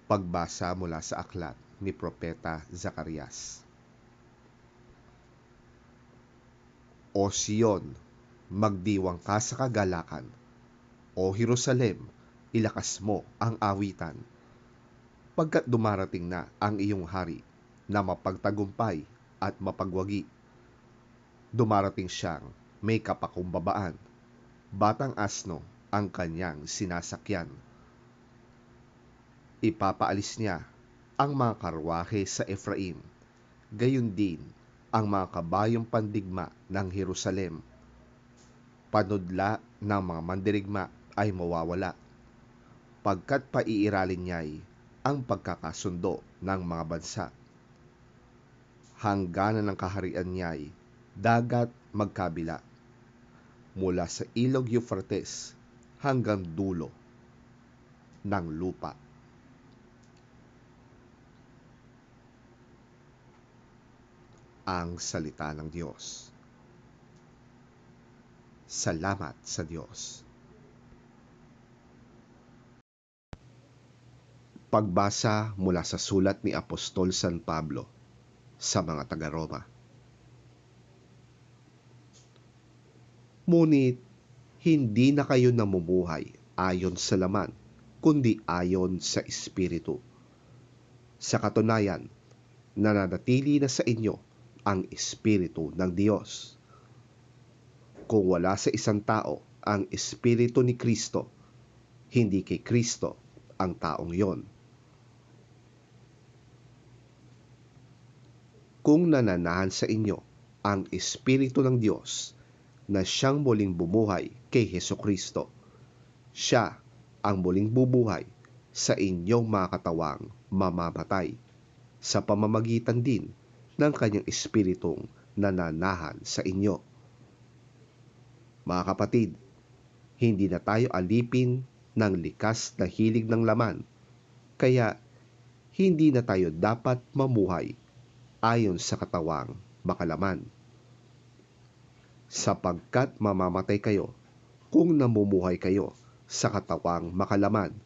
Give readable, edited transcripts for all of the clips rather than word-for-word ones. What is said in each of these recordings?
Pagbasa mula sa aklat ni Propeta Zacarias. O Siyon, magdiwang ka sa kagalakan. O Jerusalem, ilakas mo ang awitan. Pagkat dumarating na ang iyong hari na mapagtagumpay at mapagwagi. Dumarating siyang may kapakumbabaan. Batang asno ang kanyang sinasakyan. Ipapaalis niya ang mga karwahe sa Efraim, gayon din ang mga kabayong pandigma ng Jerusalem. Panudla ng mga mandirigma ay mawawala, pagkat paiiralin niya'y ang pagkakasundo ng mga bansa. Hangganan ng kaharian niya'y dagat magkabila, mula sa ilog Euphrates hanggang dulo ng lupa. Ang salita ng Diyos. Salamat sa Diyos. Pagbasa mula sa sulat ni Apostol San Pablo sa mga taga-Roma. Ngunit hindi na kayo namumuhay ayon sa laman, kundi ayon sa Espiritu. Sa katunayan, nananatili na sa inyo ang Espiritu ng Diyos. Kung wala sa isang tao ang Espiritu ni Kristo, hindi kay Kristo ang taong yon. Kung nananahan sa inyo ang Espiritu ng Diyos na siyang muling bumuhay kay Hesukristo, siya ang muling bubuhay sa inyong mga katawang mamamatay sa pamamagitan din ng kanyang Espiritong nananahan sa inyo. Mga kapatid, hindi na tayo alipin ng likas na hilig ng laman, kaya hindi na tayo dapat mamuhay ayon sa katawang makalaman. Sapagkat mamamatay kayo kung namumuhay kayo sa katawang makalaman.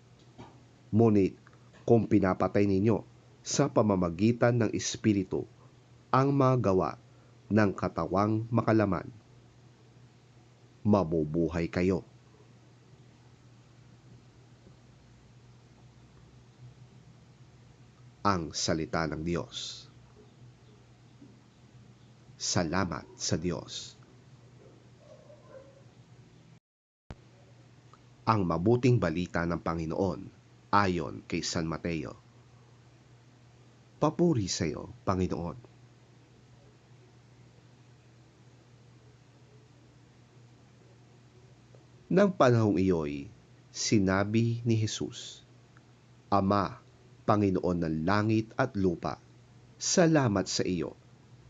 Ngunit kung pinapatay ninyo sa pamamagitan ng Espiritu ang mga gawa ng katawang makalaman, mabubuhay kayo. Ang salita ng Diyos. Salamat sa Diyos. Ang mabuting balita ng Panginoon ayon kay San Mateo. Papuri sa iyo, Panginoon. Nang panahong iyo'y sinabi ni Jesus, Ama, Panginoon ng langit at lupa, salamat sa iyo,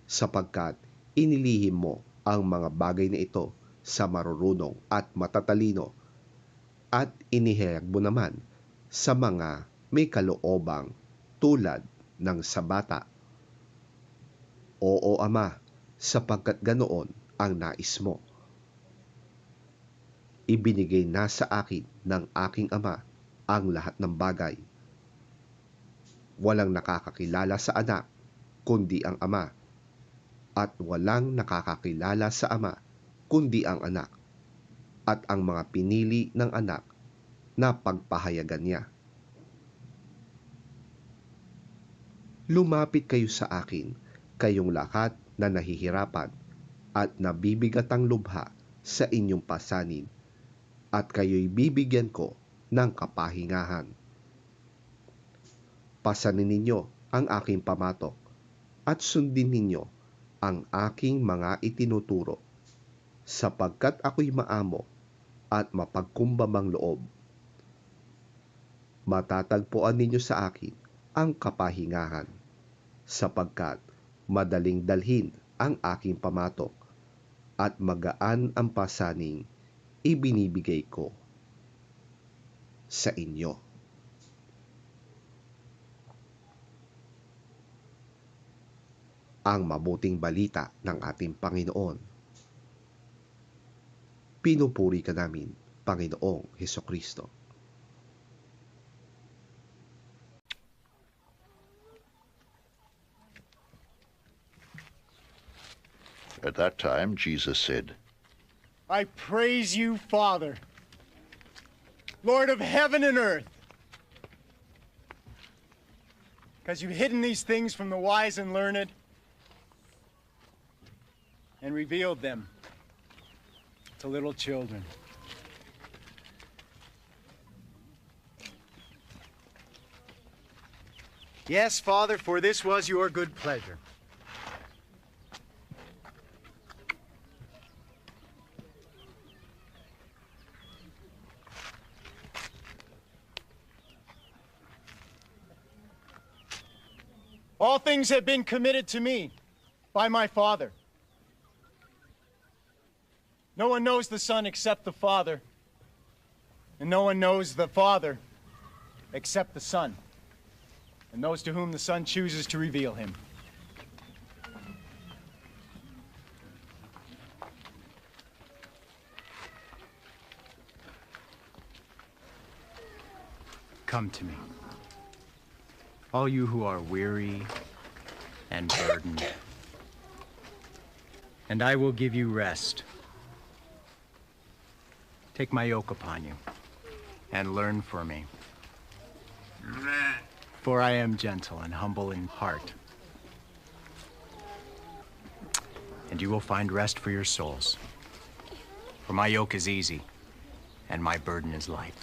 sapagkat inilihim mo ang mga bagay na ito sa marurunong at matatalino, at inihayag mo naman sa mga may kaloobang tulad ng sa bata. Oo, Ama, sapagkat ganoon ang nais mo. Ibinigay na sa akin ng aking Ama ang lahat ng bagay. Walang nakakakilala sa anak kundi ang Ama, at walang nakakakilala sa Ama kundi ang anak, at ang mga pinili ng anak na pagpahayagan niya. Lumapit kayo sa akin, kayong lahat na nahihirapan at nabibigatang lubha sa inyong pasanin, at kayo'y bibigyan ko ng kapahingahan. Pasanin ninyo ang aking pamatok at sundin ninyo ang aking mga itinuturo, sapagkat ako'y maamo at mapagkumbabang loob. Matatagpuan ninyo sa akin ang kapahingahan, sapagkat madaling dalhin ang aking pamatok at magaan ang pasaning ibinibigay ko sa inyo. Ang mabuting balita ng ating Panginoon. Pinupuri ka namin, Panginoong Hesukristo. At that time, Jesus said, I praise you, Father, Lord of heaven and earth, because you've hidden these things from the wise and learned and revealed them to little children. Yes, Father, for this was your good pleasure. All things have been committed to me by my Father. No one knows the Son except the Father, and no one knows the Father except the Son, and those to whom the Son chooses to reveal him. Come to me, all you who are weary and burdened, and I will give you rest. Take my yoke upon you and learn from me, for I am gentle and humble in heart, and you will find rest for your souls. For my yoke is easy and my burden is light.